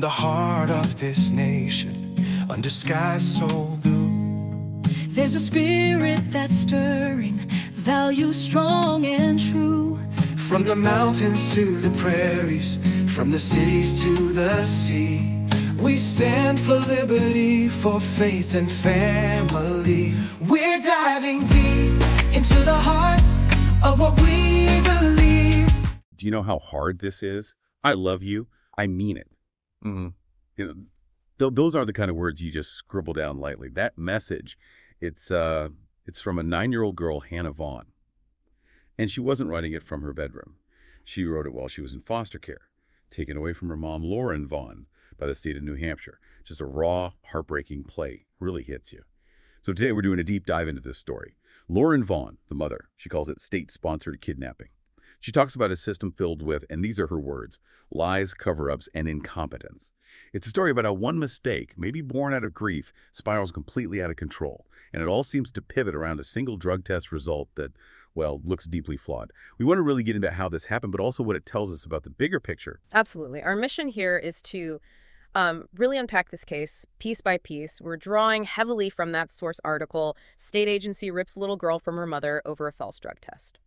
the heart of this nation, under skies so blue, there's a spirit that's stirring, values strong and true. From the mountains to the prairies, from the cities to the sea, we stand for liberty, for faith and family. We're diving deep into the heart of what we believe. Do you know how hard this is? I love you. I mean it. You know, those are the kind of words you just scribble down lightly. That message, it's from a 9-year-old girl, Hannah Vaughn. And she wasn't writing it from her bedroom. She wrote it while she was in foster care, taken away from her mom, Loren Vaughn, by the state of New Hampshire. Just a raw, heartbreaking play. Really hits you. So today we're doing a deep dive into this story. Loren Vaughn, the mother, she calls it state-sponsored kidnapping. She talks about a system filled with, and these are her words, lies, cover-ups, and incompetence. It's a story about how one mistake, maybe born out of grief, spirals completely out of control. And it all seems to pivot around a single drug test result that, well, looks deeply flawed. We want to really get into how this happened, but also what it tells us about the bigger picture. Absolutely. Our mission here is to really unpack this case piece by piece. We're drawing heavily from that source article, State Agency Rips Little Girl from Her Mother Over a False Drug Test.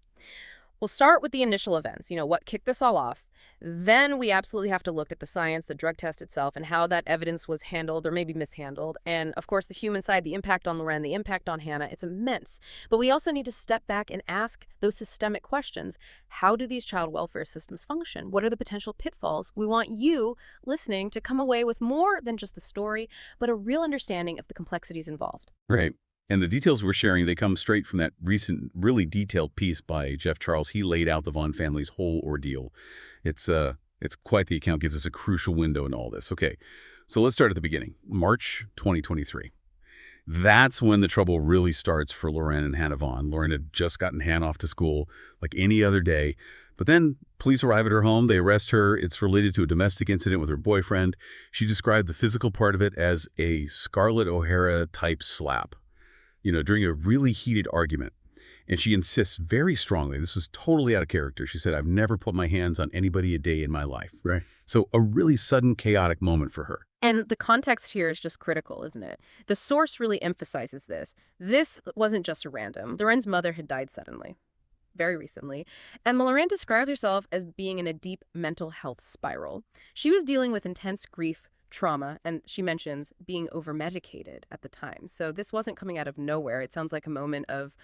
We'll start with the initial events, what kicked this all off. Then we absolutely have to look at the science, the drug test itself, and how that evidence was handled or maybe mishandled. And of course, the human side, the impact on Loren, the impact on Hannah, it's immense. But we also need to step back and ask those systemic questions. How do these child welfare systems function? What are the potential pitfalls? We want you listening to come away with more than just the story, but a real understanding of the complexities involved. Right. And the details we're sharing, they come straight from that recent, really detailed piece by Jeff Charles. He laid out the Vaughn family's whole ordeal. It's quite the account, gives us a crucial window in all this. Okay, so let's start at the beginning. March 2023. That's when the trouble really starts for Loren and Hannah Vaughn. Loren had just gotten Hannah off to school like any other day. But then police arrive at her home. They arrest her. It's related to a domestic incident with her boyfriend. She described the physical part of it as a Scarlett O'Hara type slap, during a really heated argument. And she insists very strongly, this was totally out of character. She said, "I've never put my hands on anybody a day in my life." Right. So a really sudden, chaotic moment for her. And the context here is just critical, isn't it? The source really emphasizes this. This wasn't just a random. Loren's mother had died suddenly, very recently. And Loren described herself as being in a deep mental health spiral. She was dealing with intense grief, trauma, and she mentions being over-medicated at the time. So this wasn't coming out of nowhere. It sounds like a moment of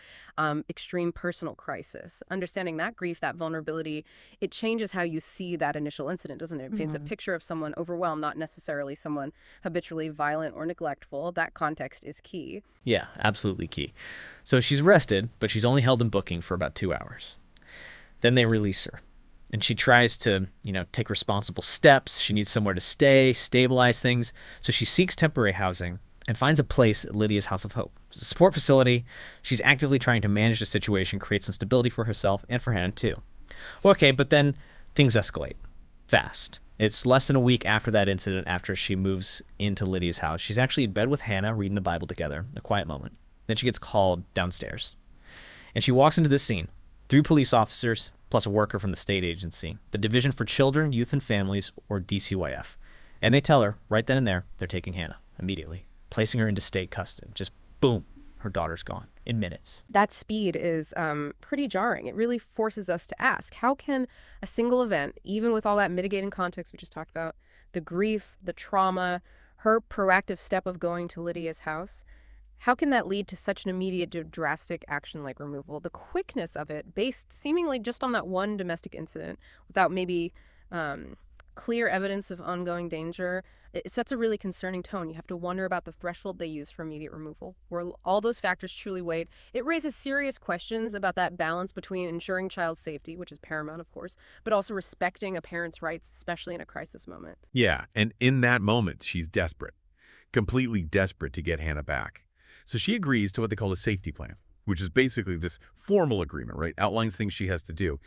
extreme personal crisis. Understanding that grief, that vulnerability, it changes how you see that initial incident, doesn't it? It paints a picture of someone overwhelmed, not necessarily someone habitually violent or neglectful. That context is key. Yeah, absolutely key. So she's arrested, but she's only held in booking for about 2 hours. Then they release her. And she tries to, take responsible steps. She needs somewhere to stay, stabilize things. So she seeks temporary housing and finds a place at Lydia's House of Hope. It's a support facility. She's actively trying to manage the situation, create some stability for herself and for Hannah too. Okay, but then things escalate fast. It's less than a week after that incident, after she moves into Lydia's house. She's actually in bed with Hannah, reading the Bible together, a quiet moment. Then she gets called downstairs. And she walks into this scene. 3 police officers, plus a worker from the state agency, the Division for Children, Youth and Families, or DCYF. And they tell her, right then and there, they're taking Hannah immediately, placing her into state custody. Just boom, her daughter's gone in minutes. That speed is pretty jarring. It really forces us to ask, how can a single event, even with all that mitigating context we just talked about, the grief, the trauma, her proactive step of going to Lydia's house, how can that lead to such an immediate, drastic action like removal? The quickness of it, based seemingly just on that one domestic incident, without maybe clear evidence of ongoing danger, it sets a really concerning tone. You have to wonder about the threshold they use for immediate removal, where all those factors truly weighed. It raises serious questions about that balance between ensuring child safety, which is paramount, of course, but also respecting a parent's rights, especially in a crisis moment. Yeah, and in that moment, she's desperate, completely desperate to get Hannah back. So she agrees to what they call a safety plan, which is basically this formal agreement, right? Outlines things she has to do.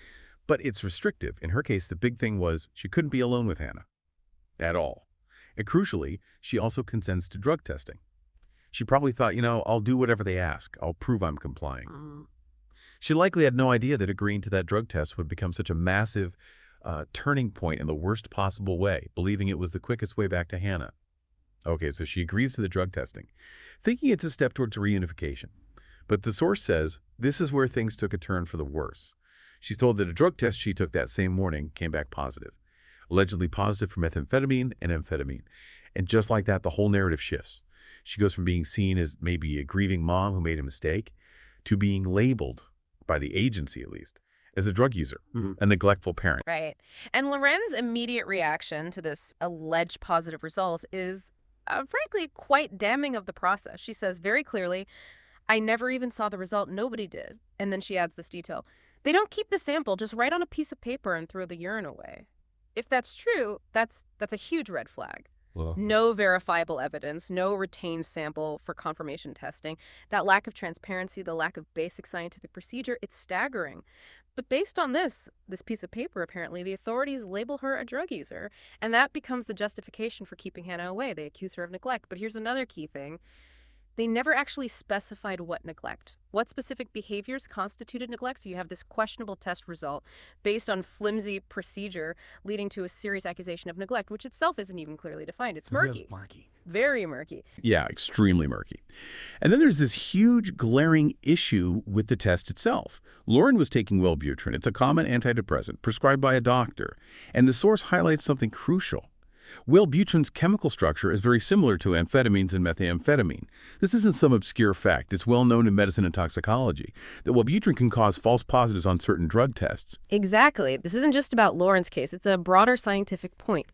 But it's restrictive. In her case, the big thing was she couldn't be alone with Hannah at all. And crucially, she also consents to drug testing. She probably thought, I'll do whatever they ask. I'll prove I'm complying. She likely had no idea that agreeing to that drug test would become such a massive turning point in the worst possible way, believing it was the quickest way back to Hannah. Okay, so she agrees to the drug testing, thinking it's a step towards reunification. But the source says this is where things took a turn for the worse. She's told that a drug test she took that same morning came back positive, allegedly positive for methamphetamine and amphetamine. And just like that, the whole narrative shifts. She goes from being seen as maybe a grieving mom who made a mistake to being labeled, by the agency at least, as a drug user, a neglectful parent. Right. And Loren's immediate reaction to this alleged positive result is, frankly, quite damning of the process. She says very clearly, I never even saw the result. Nobody did. And then she adds this detail. They don't keep the sample, just write on a piece of paper and throw the urine away. If that's true, that's a huge red flag. Well, No verifiable evidence, no retained sample for confirmation testing. That lack of transparency, the lack of basic scientific procedure, it's staggering. But based on this piece of paper, apparently, the authorities label her a drug user, and that becomes the justification for keeping Hannah away. They accuse her of neglect. But here's another key thing. They never actually specified what neglect. What specific behaviors constituted neglect? So you have this questionable test result based on flimsy procedure leading to a serious accusation of neglect, which itself isn't even clearly defined. It's murky. Very murky. Yeah, extremely murky. And then there's this huge glaring issue with the test itself. Loren was taking Wellbutrin. It's a common antidepressant prescribed by a doctor. And the source highlights something crucial. Wellbutrin's chemical structure is very similar to amphetamines and methamphetamine. This isn't some obscure fact. It's well known in medicine and toxicology that Wellbutrin can cause false positives on certain drug tests. Exactly. This isn't just about Loren's case. It's a broader scientific point.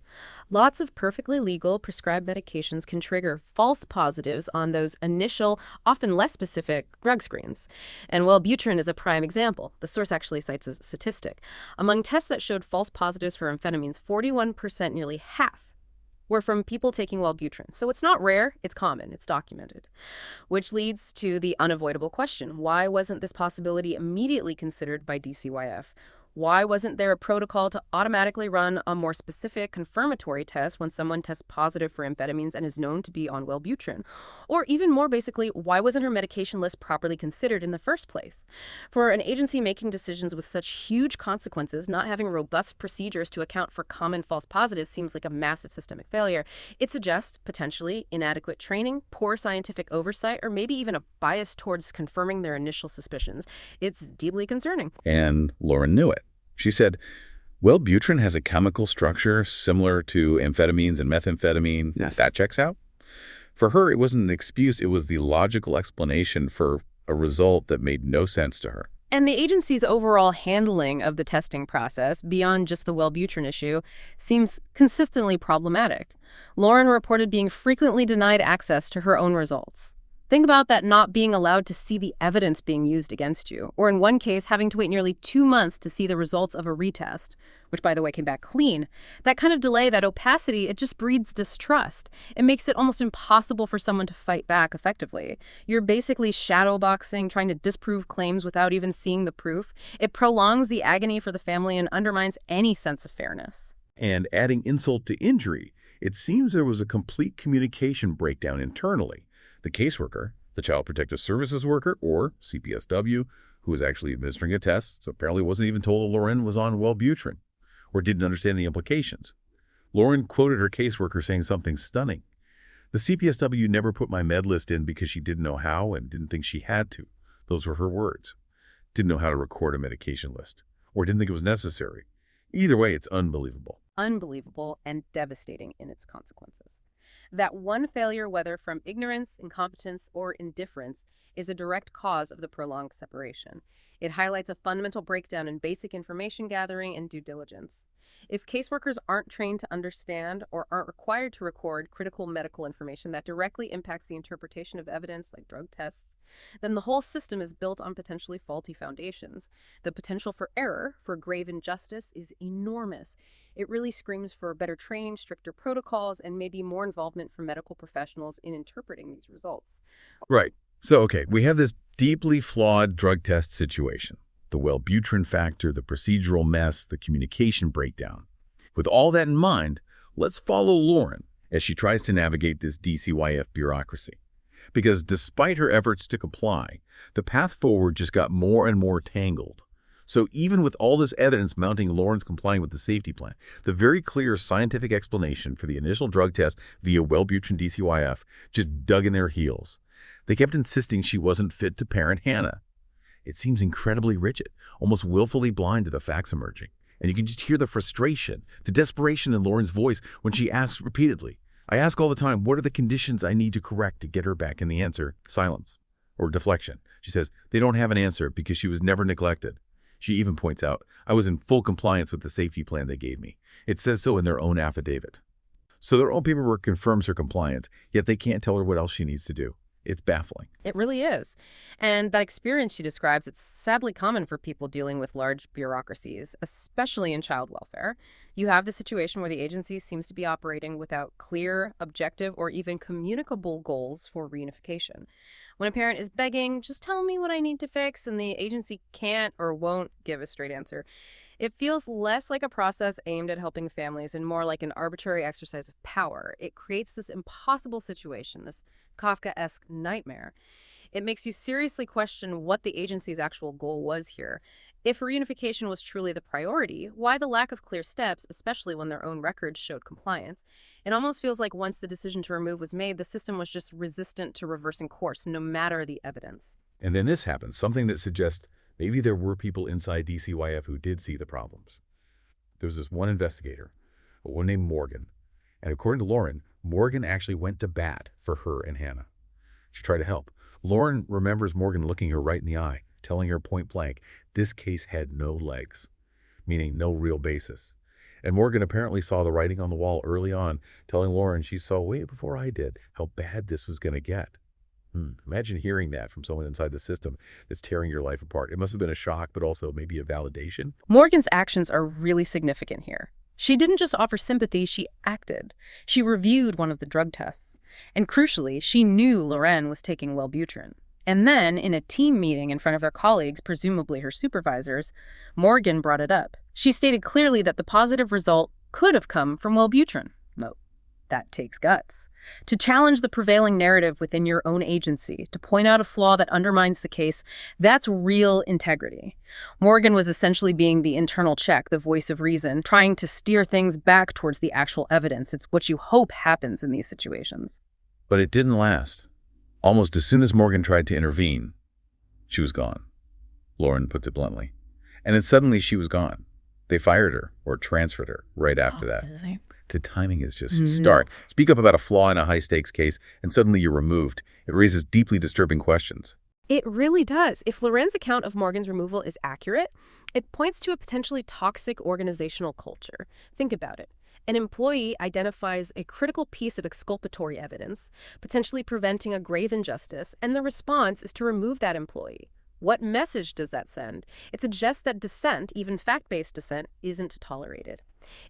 Lots of perfectly legal prescribed medications can trigger false positives on those initial, often less specific drug screens. And Wellbutrin is a prime example. The source actually cites a statistic. Among tests that showed false positives for amphetamines, 41%, nearly half, were from people taking Wellbutrin. So it's not rare, it's common, it's documented. Which leads to the unavoidable question, why wasn't this possibility immediately considered by DCYF? Why wasn't there a protocol to automatically run a more specific confirmatory test when someone tests positive for amphetamines and is known to be on Wellbutrin? Or even more basically, why wasn't her medication list properly considered in the first place? For an agency making decisions with such huge consequences, not having robust procedures to account for common false positives seems like a massive systemic failure. It suggests potentially inadequate training, poor scientific oversight, or maybe even a bias towards confirming their initial suspicions. It's deeply concerning. and Loren knew it. She said, Wellbutrin has a chemical structure similar to amphetamines and methamphetamine. Yes. That checks out. For her, it wasn't an excuse. It was the logical explanation for a result that made no sense to her. And the agency's overall handling of the testing process, beyond just the Wellbutrin issue, seems consistently problematic. Loren reported being frequently denied access to her own results. Think about that not being allowed to see the evidence being used against you, or in one case, having to wait nearly 2 months to see the results of a retest, which, by the way, came back clean. That kind of delay, that opacity, it just breeds distrust. It makes it almost impossible for someone to fight back effectively. You're basically shadowboxing, trying to disprove claims without even seeing the proof. It prolongs the agony for the family and undermines any sense of fairness. And adding insult to injury, it seems there was a complete communication breakdown internally. The caseworker, the Child Protective Services worker, or CPSW, who was actually administering a test, so apparently wasn't even told that Loren was on Wellbutrin, or didn't understand the implications. Loren quoted her caseworker saying something stunning. The CPSW never put my med list in because she didn't know how and didn't think she had to. Those were her words. Didn't know how to record a medication list, or didn't think it was necessary. Either way, it's unbelievable. Unbelievable and devastating in its consequences. That one failure, whether from ignorance, incompetence, or indifference, is a direct cause of the prolonged separation. It highlights a fundamental breakdown in basic information gathering and due diligence. If caseworkers aren't trained to understand or aren't required to record critical medical information that directly impacts the interpretation of evidence like drug tests, then the whole system is built on potentially faulty foundations. The potential for error, for grave injustice, is enormous. It really screams for better training, stricter protocols, and maybe more involvement from medical professionals in interpreting these results. Right. So, okay, we have this deeply flawed drug test situation. The Wellbutrin factor, the procedural mess, the communication breakdown. With all that in mind, let's follow Loren as she tries to navigate this DCYF bureaucracy. Because despite her efforts to comply, the path forward just got more and more tangled. So even with all this evidence mounting Loren's complying with the safety plan, the very clear scientific explanation for the initial drug test via Wellbutrin DCYF just dug in their heels. They kept insisting she wasn't fit to parent Hannah. It seems incredibly rigid, almost willfully blind to the facts emerging. And you can just hear the frustration, the desperation in Loren's voice when she asks repeatedly. I ask all the time, what are the conditions I need to correct to get her back? And the answer, silence or deflection. She says they don't have an answer because she was never neglected. She even points out, I was in full compliance with the safety plan they gave me. It says so in their own affidavit. So their own paperwork confirms her compliance, yet they can't tell her what else she needs to do. It's baffling. It really is. And that experience she describes, it's sadly common for people dealing with large bureaucracies, especially in child welfare. You have the situation where the agency seems to be operating without clear, objective, or even communicable goals for reunification. When a parent is begging, just tell me what I need to fix, and the agency can't or won't give a straight answer, it feels less like a process aimed at helping families and more like an arbitrary exercise of power. It creates this impossible situation, this Kafkaesque nightmare. It makes you seriously question what the agency's actual goal was here. If reunification was truly the priority, why the lack of clear steps, especially when their own records showed compliance? It almost feels like once the decision to remove was made, the system was just resistant to reversing course, no matter the evidence. And then this happens, something that suggests maybe there were people inside DCYF who did see the problems. There was this one investigator, a woman named Morgan, and according to Loren, Morgan actually went to bat for her and Hannah. She tried to help. Loren remembers Morgan looking her right in the eye, telling her point blank, this case had no legs, meaning no real basis. And Morgan apparently saw the writing on the wall early on, telling Loren she saw way before I did how bad this was going to get. Imagine hearing that from someone inside the system that's tearing your life apart. It must have been a shock, but also maybe a validation. Morgan's actions are really significant here. She didn't just offer sympathy, she acted. She reviewed one of the drug tests. And crucially, she knew Loren was taking Wellbutrin. And then, in a team meeting in front of her colleagues, presumably her supervisors, Morgan brought it up. She stated clearly that the positive result could have come from Wellbutrin. No, that takes guts. To challenge the prevailing narrative within your own agency, to point out a flaw that undermines the case, that's real integrity. Morgan was essentially being the internal check, the voice of reason, trying to steer things back towards the actual evidence. It's what you hope happens in these situations. But it didn't last. Almost as soon as Morgan tried to intervene, she was gone. Loren puts it bluntly. And then suddenly she was gone. They fired her or transferred her right after that. The timing is just stark. Speak up about a flaw in a high-stakes case, and suddenly you're removed. It raises deeply disturbing questions. It really does. If Loren's account of Morgan's removal is accurate, it points to a potentially toxic organizational culture. Think about it. An employee identifies a critical piece of exculpatory evidence, potentially preventing a grave injustice, and the response is to remove that employee. What message does that send? It suggests that dissent, even fact-based dissent, isn't tolerated.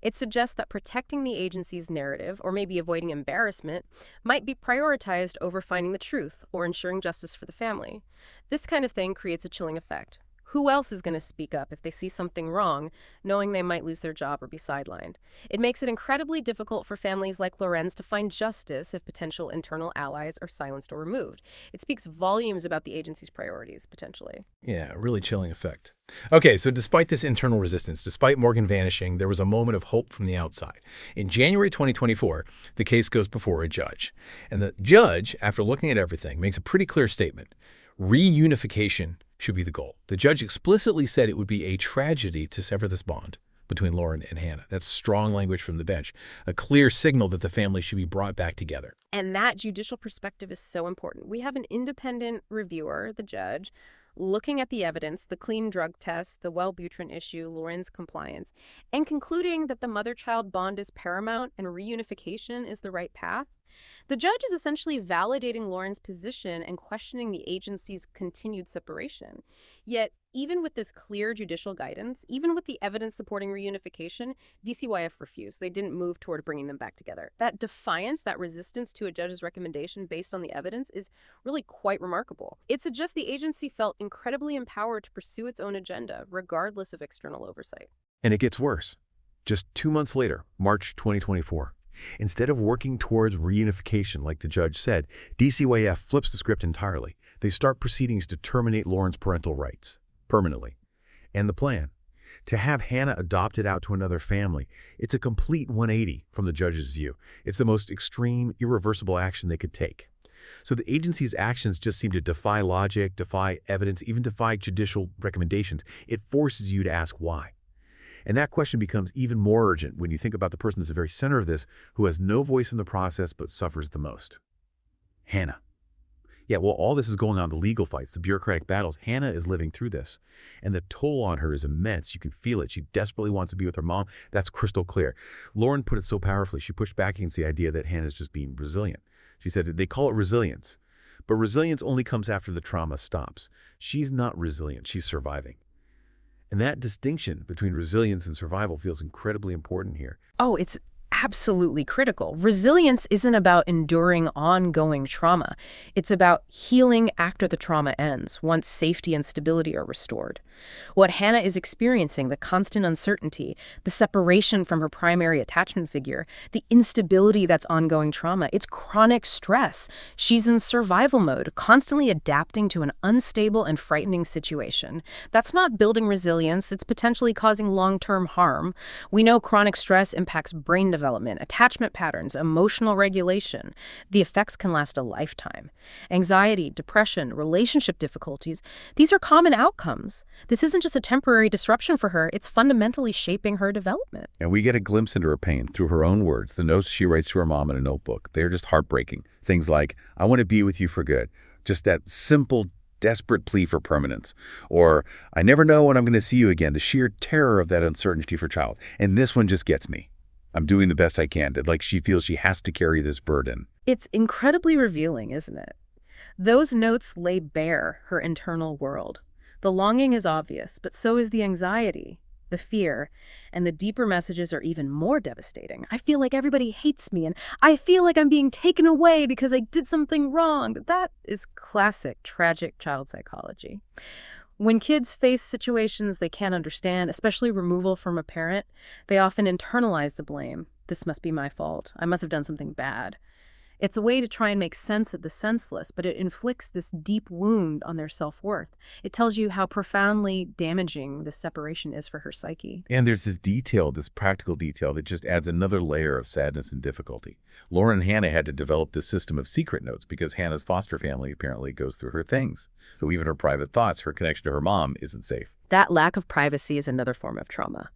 It suggests that protecting the agency's narrative, or maybe avoiding embarrassment, might be prioritized over finding the truth or ensuring justice for the family. This kind of thing creates a chilling effect. Who else is going to speak up if they see something wrong, knowing they might lose their job or be sidelined? It makes it incredibly difficult for families like Loren's to find justice if potential internal allies are silenced or removed. It speaks volumes about the agency's priorities, potentially. Yeah, really chilling effect. Okay, so despite this internal resistance, despite Morgan vanishing, there was a moment of hope from the outside. In January 2024, the case goes before a judge. And the judge, after looking at everything, makes a pretty clear statement. Reunification should be the goal. The judge explicitly said it would be a tragedy to sever this bond between Loren and Hannah. That's strong language from the bench, a clear signal that the family should be brought back together. And that judicial perspective is so important. We have an independent reviewer, the judge, looking at the evidence, the clean drug test, the Wellbutrin issue, Loren's compliance, and concluding that the mother-child bond is paramount and reunification is the right path. The judge is essentially validating Loren's position and questioning the agency's continued separation. Yet, even with this clear judicial guidance, even with the evidence supporting reunification, DCYF refused. They didn't move toward bringing them back together. That defiance, that resistance to a judge's recommendation based on the evidence is really quite remarkable. It suggests the agency felt incredibly empowered to pursue its own agenda, regardless of external oversight. And it gets worse. Just 2 months later, March 2024. Instead of working towards reunification like the judge said, DCYF flips the script entirely. They start proceedings to terminate Loren's parental rights permanently. and the plan. To have Hannah adopted out to another family, it's a complete 180 from the judge's view. It's the most extreme, irreversible action they could take. So the agency's actions just seem to defy logic, defy evidence, even defy judicial recommendations. It forces you to ask why. And that question becomes even more urgent when you think about the person at the very center of this who has no voice in the process but suffers the most. Hannah. Yeah, well, all this is going on, the legal fights, the bureaucratic battles. Hannah is living through this, and the toll on her is immense. You can feel it. She desperately wants to be with her mom. That's crystal clear. Loren put it so powerfully. She pushed back against the idea that Hannah's just being resilient. She said they call it resilience, but resilience only comes after the trauma stops. She's not resilient. She's surviving. And that distinction between resilience and survival feels incredibly important here. Oh, it's absolutely critical. Resilience isn't about enduring ongoing trauma. It's about healing after the trauma ends, once safety and stability are restored. What Hannah is experiencing, the constant uncertainty, the separation from her primary attachment figure, the instability that's ongoing trauma, it's chronic stress. She's in survival mode, constantly adapting to an unstable and frightening situation. That's not building resilience. It's potentially causing long-term harm. We know chronic stress impacts brain development, attachment patterns, emotional regulation. The effects can last a lifetime. Anxiety, depression, relationship difficulties, these are common outcomes. This isn't just a temporary disruption for her, it's fundamentally shaping her development. And we get a glimpse into her pain through her own words, the notes she writes to her mom in a notebook. They're just heartbreaking. Things like, I want to be with you for good. Just that simple, desperate plea for permanence. Or, I never know when I'm going to see you again. The sheer terror of that uncertainty for child. And this one just gets me. I'm doing the best I can. Like she feels she has to carry this burden. It's incredibly revealing, isn't it? Those notes lay bare her internal world. The longing is obvious, but so is the anxiety, the fear, and the deeper messages are even more devastating. I feel like everybody hates me, and I feel like I'm being taken away because I did something wrong. That is classic, tragic child psychology. When kids face situations they can't understand, especially removal from a parent, they often internalize the blame. This must be my fault. I must have done something bad. It's a way to try and make sense of the senseless, but it inflicts this deep wound on their self-worth. It tells you how profoundly damaging this separation is for her psyche. And there's this detail, this practical detail that just adds another layer of sadness and difficulty. Loren and Hannah had to develop this system of secret notes because Hannah's foster family apparently goes through her things. So even her private thoughts, her connection to her mom isn't safe. That lack of privacy is another form of trauma.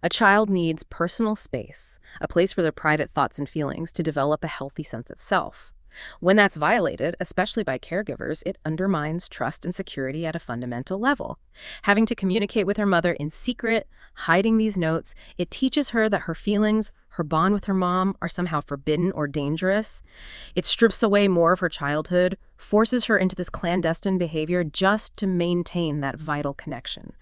A child needs personal space, a place for their private thoughts and feelings to develop a healthy sense of self. When that's violated, especially by caregivers, it undermines trust and security at a fundamental level. Having to communicate with her mother in secret, hiding these notes, it teaches her that her feelings, her bond with her mom, are somehow forbidden or dangerous. It strips away more of her childhood, forces her into this clandestine behavior just to maintain that vital connection.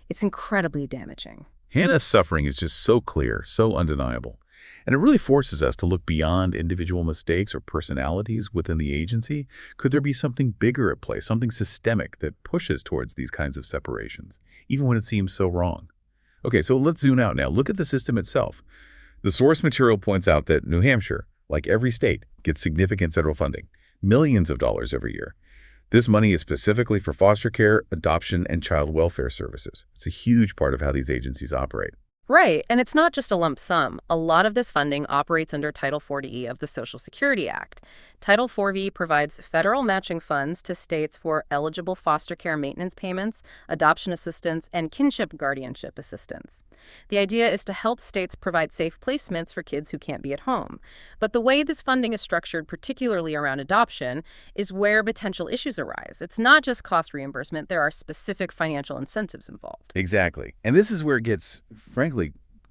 It's incredibly damaging. Hannah's suffering is just so clear, so undeniable. And it really forces us to look beyond individual mistakes or personalities within the agency. Could there be something bigger at play, something systemic that pushes towards these kinds of separations, even when it seems so wrong? Okay, so let's zoom out now. Look at the system itself. The source material points out that New Hampshire, like every state, gets significant federal funding, millions of dollars every year. This money is specifically for foster care, adoption, and child welfare services. It's a huge part of how these agencies operate. Right, and it's not just a lump sum. A lot of this funding operates under Title 40E of the Social Security Act. Title 4V provides federal matching funds to states for eligible foster care maintenance payments, adoption assistance, and kinship guardianship assistance. The idea is to help states provide safe placements for kids who can't be at home. But the way this funding is structured, particularly around adoption, is where potential issues arise. It's not just cost reimbursement. There are specific financial incentives involved. Exactly. And this is where it gets, frankly,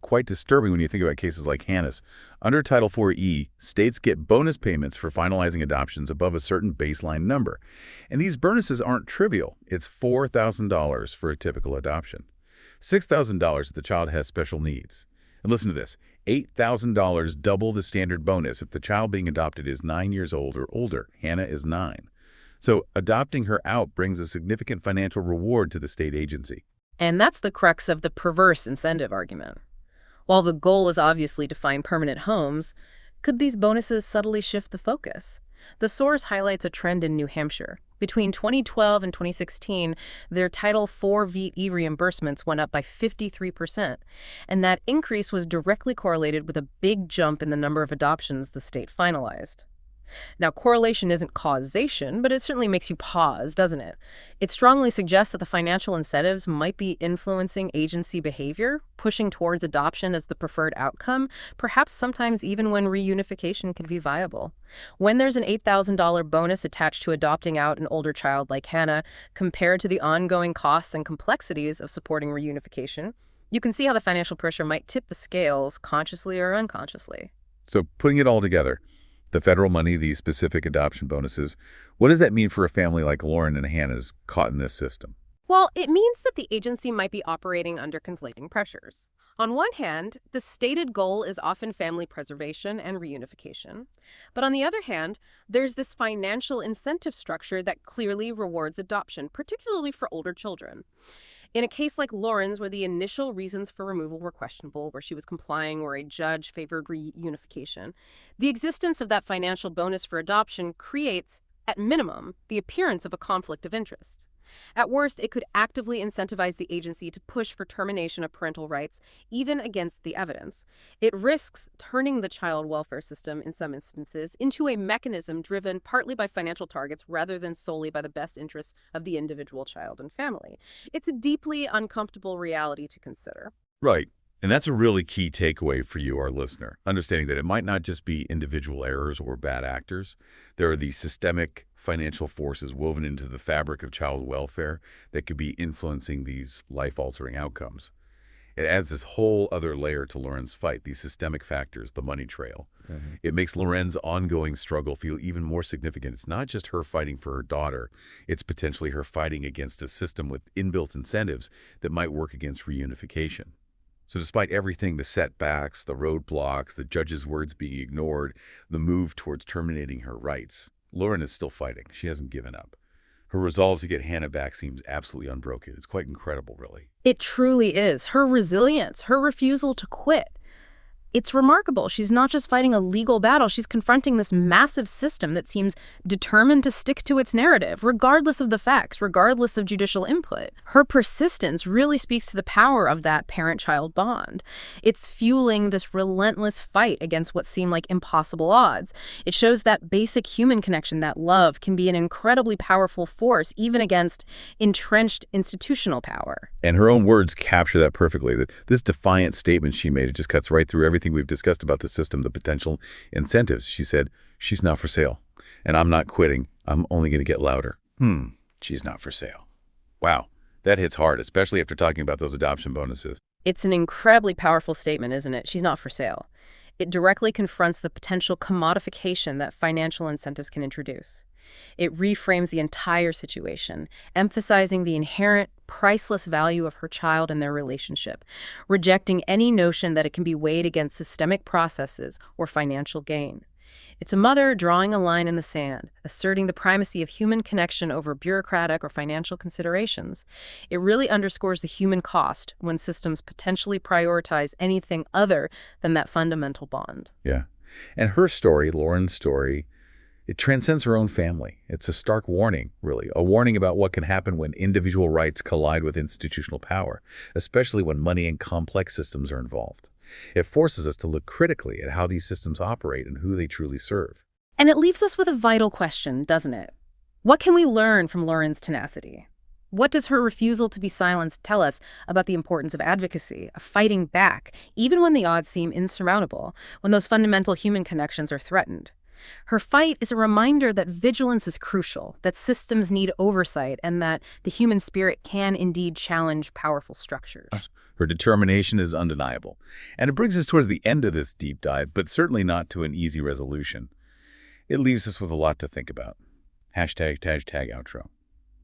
quite disturbing when you think about cases like Hannah's. Under Title 4E, states get bonus payments for finalizing adoptions above a certain baseline number. And these bonuses aren't trivial. It's $4,000 for a typical adoption, $6,000 if the child has special needs. And listen to this, $8,000 double the standard bonus if the child being adopted is 9 years old or older. Hannah is 9. So adopting her out brings a significant financial reward to the state agency. And that's the crux of the perverse incentive argument. While the goal is obviously to find permanent homes, could these bonuses subtly shift the focus? The source highlights a trend in New Hampshire. Between 2012 and 2016, their Title IV VE reimbursements went up by 53%, and that increase was directly correlated with a big jump in the number of adoptions the state finalized. Now, correlation isn't causation, but it certainly makes you pause, doesn't it? It strongly suggests that the financial incentives might be influencing agency behavior, pushing towards adoption as the preferred outcome, perhaps sometimes even when reunification can be viable. When there's an $8,000 bonus attached to adopting out an older child like Hannah, compared to the ongoing costs and complexities of supporting reunification, you can see how the financial pressure might tip the scales consciously or unconsciously. So putting it all together, the federal money, these specific adoption bonuses, what does that mean for a family like Loren and Hannah's caught in this system? Well, it means that the agency might be operating under conflicting pressures. On one hand, the stated goal is often family preservation and reunification. But on the other hand, there's this financial incentive structure that clearly rewards adoption, particularly for older children. In a case like Loren's, where the initial reasons for removal were questionable, where she was complying or a judge favored reunification, the existence of that financial bonus for adoption creates, at minimum, the appearance of a conflict of interest. At worst, it could actively incentivize the agency to push for termination of parental rights, even against the evidence. It risks turning the child welfare system, in some instances, into a mechanism driven partly by financial targets rather than solely by the best interests of the individual child and family. It's a deeply uncomfortable reality to consider. Right. And that's a really key takeaway for you, our listener, understanding that it might not just be individual errors or bad actors. There are these systemic financial forces woven into the fabric of child welfare that could be influencing these life-altering outcomes. It adds this whole other layer to Loren's fight, these systemic factors, the money trail. It makes Loren's ongoing struggle feel even more significant. It's not just her fighting for her daughter. It's potentially her fighting against a system with inbuilt incentives that might work against reunification. So despite everything, the setbacks, the roadblocks, the judge's words being ignored, the move towards terminating her rights, Loren is still fighting. She hasn't given up. Her resolve to get Hannah back seems absolutely unbroken. It's quite incredible, really. It truly is. Her resilience, her refusal to quit. It's remarkable. She's not just fighting a legal battle. She's confronting this massive system that seems determined to stick to its narrative, regardless of the facts, regardless of judicial input. Her persistence really speaks to the power of that parent-child bond. It's fueling this relentless fight against what seem like impossible odds. It shows that basic human connection, that love, can be an incredibly powerful force, even against entrenched institutional power. And her own words capture that perfectly. This defiant statement she made, it just cuts right through everything we've discussed about the system, the potential incentives. She said, she's not for sale, and I'm not quitting. I'm only going to get louder. She's not for sale. Wow, that hits hard, especially after talking about those adoption bonuses. It's an incredibly powerful statement, isn't it? She's not for sale. It directly confronts the potential commodification that financial incentives can introduce. It reframes the entire situation, emphasizing the inherent, priceless value of her child and their relationship, rejecting any notion that it can be weighed against systemic processes or financial gain. It's a mother drawing a line in the sand, asserting the primacy of human connection over bureaucratic or financial considerations. It really underscores the human cost when systems potentially prioritize anything other than that fundamental bond. Yeah. And her story, Loren's story, it transcends her own family. It's a stark warning, really, a warning about what can happen when individual rights collide with institutional power, especially when money and complex systems are involved. It forces us to look critically at how these systems operate and who they truly serve. And it leaves us with a vital question, doesn't it? What can we learn from Loren's tenacity? What does her refusal to be silenced tell us about the importance of advocacy, of fighting back, even when the odds seem insurmountable, when those fundamental human connections are threatened? Her fight is a reminder that vigilance is crucial, that systems need oversight, and that the human spirit can indeed challenge powerful structures. Her determination is undeniable. And it brings us towards the end of this deep dive, but certainly not to an easy resolution. It leaves us with a lot to think about. Hashtag outro.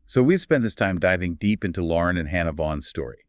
So we've spent this time diving deep into Loren and Hannah Vaughn's story.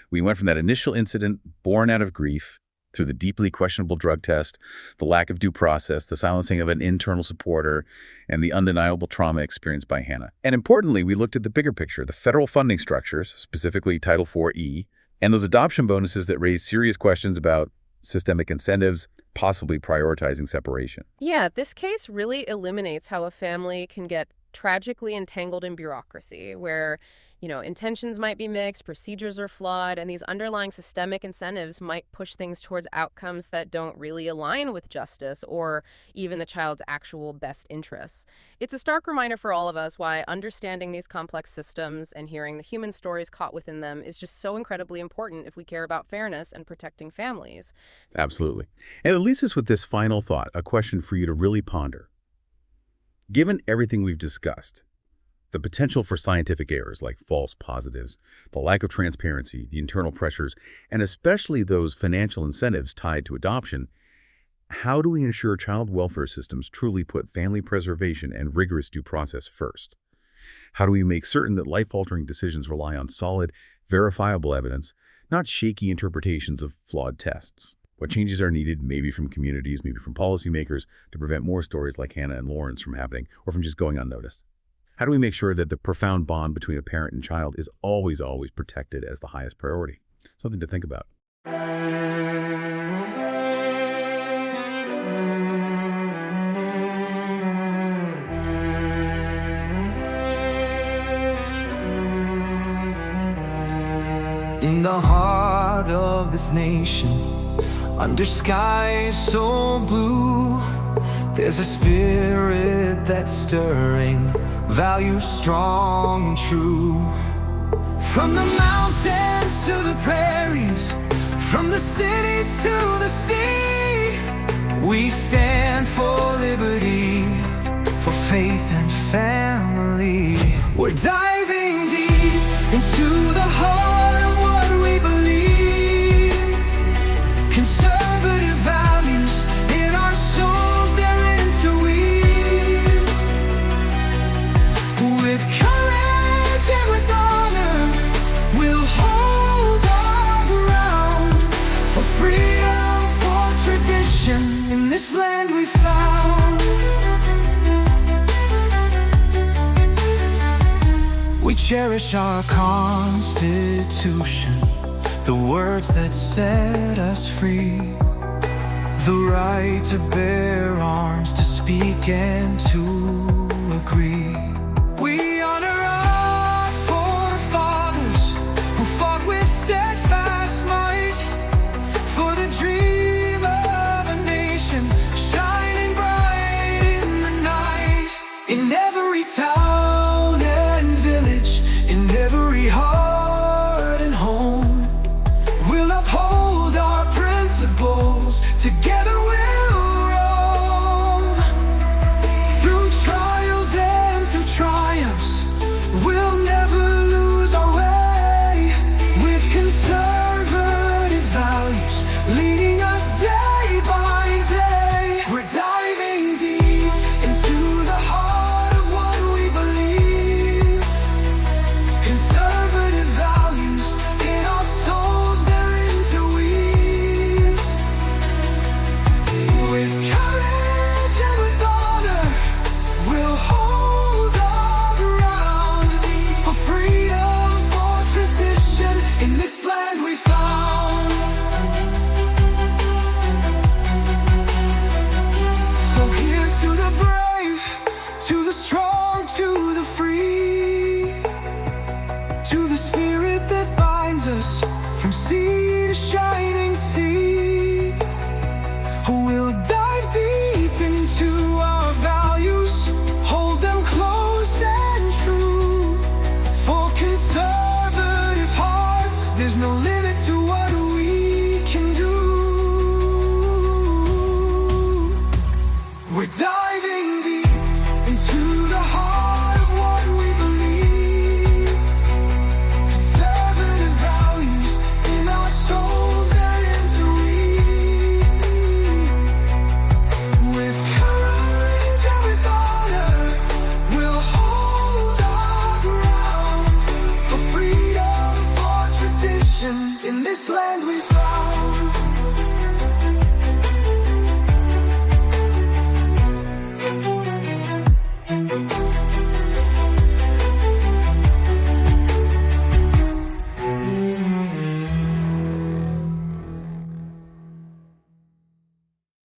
We went from that initial incident born out of grief, through the deeply questionable drug test, the lack of due process, the silencing of an internal supporter, and the undeniable trauma experienced by Hannah. And importantly, we looked at the bigger picture, the federal funding structures, specifically Title IV-E, and those adoption bonuses that raise serious questions about systemic incentives, possibly prioritizing separation. Yeah, this case really illuminates how a family can get tragically entangled in bureaucracy where, intentions might be mixed, procedures are flawed, and these underlying systemic incentives might push things towards outcomes that don't really align with justice or even the child's actual best interests. It's a stark reminder for all of us why understanding these complex systems and hearing the human stories caught within them is just so incredibly important if we care about fairness and protecting families. Absolutely. And it leaves us with this final thought, a question for you to really ponder. Given everything we've discussed, the potential for scientific errors like false positives, the lack of transparency, the internal pressures, and especially those financial incentives tied to adoption, how do we ensure child welfare systems truly put family preservation and rigorous due process first? How do we make certain that life-altering decisions rely on solid, verifiable evidence, not shaky interpretations of flawed tests? What changes are needed, maybe from communities, maybe from policymakers, to prevent more stories like Hannah and Loren's from happening or from just going unnoticed? How do we make sure that the profound bond between a parent and child is always, always protected as the highest priority? Something to think about. In the heart of this nation, under skies so blue, there's a spirit that's stirring, values strong and true. From the mountains to the prairies, from the cities to the sea, we stand for liberty, for faith and family. We're diving deep into the heart of what we believe. Conservative values in our souls, they're interweaved. With courage and with honor, we'll hold our ground for freedom, for tradition, in this land we found. We cherish our Constitution, the words that set us free, the right to bear arms, to speak and to agree. We honor our forefathers who fought with steadfast might for the dream of a nation shining bright in the night. In every town and village, in every heart and home, we'll uphold our principles. Together we'll roam. Through trials and through triumphs, we'll never lose our way. With conservative values leading us day by day, we're diving deep into the heart of what we believe. Conservative values in our souls, they're interweaved. With courage and with honor, we'll hold our ground for freedom, for tradition, in this land we found. So here's to the brave, to the strong, to the free, to the spirit that binds us from sea to shining sea. We'll dive deep into our values, hold them close and true. For conservative hearts, there's no limit to what we can do. We're diving deep into the heart of what we believe. Conservative values in our souls, they're interweaved. With courage and with honor, we'll hold our ground for freedom, for tradition, in this land we found.